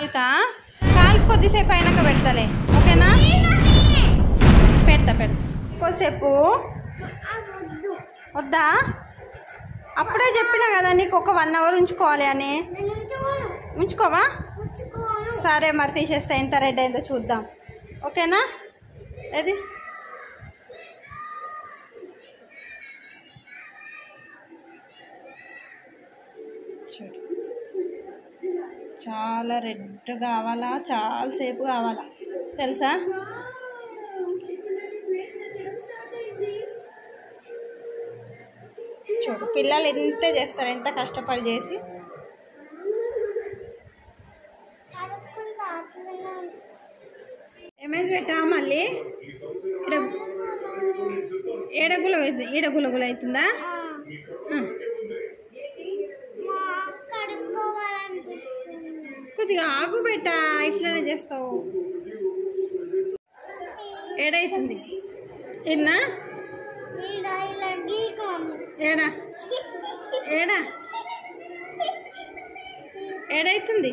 కాలుకా కాలు కొద్దిసేపు అయినాక పెడతలే, ఓకేనా? పెడతా కొద్దిసేపు. వద్దా? అప్పుడే చెప్పినా కదా నీకు ఒక 1 అవర్ ఉంచుకోవాలి అని. ఉంచుకోవా? సరే మరి తీసేస్తా, ఎంత రెడ్ అయిందో చూద్దాం, ఓకేనా? ఏది చూడు, చాలా రెడ్ కావాలా, చాలాసేపు కావాలా తెలుసా? చూడు పిల్లలు ఎంతే చేస్తారు, ఎంత కష్టపడి చేసి. ఏమైంది పెట్టా మళ్ళీ? ఈడగులగులు అవుతుందా? కొద్దిగా ఆగు పెట్టా, ఇట్లానే చేస్తావు. ఏడైతుంది ఎన్నా? ఏడా ఏడా ఏడైతుంది?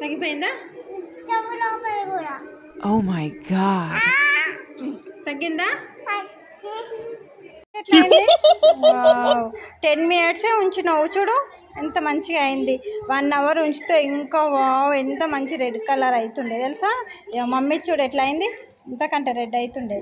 తగ్గిపోయిందా? Oh my God. తగ్గిందా? 10 minutes ఉంచినావు, చూడు ఎంత మంచిగా అయింది. 1 అవర్ ఉంచితే ఇంకా వావ్ ఎంత మంచి రెడ్ కలర్ అవుతుండే తెలుసా? మమ్మీ చూడు ఎట్లా అయింది, ఇంతకంటే రెడ్ అవుతుండే.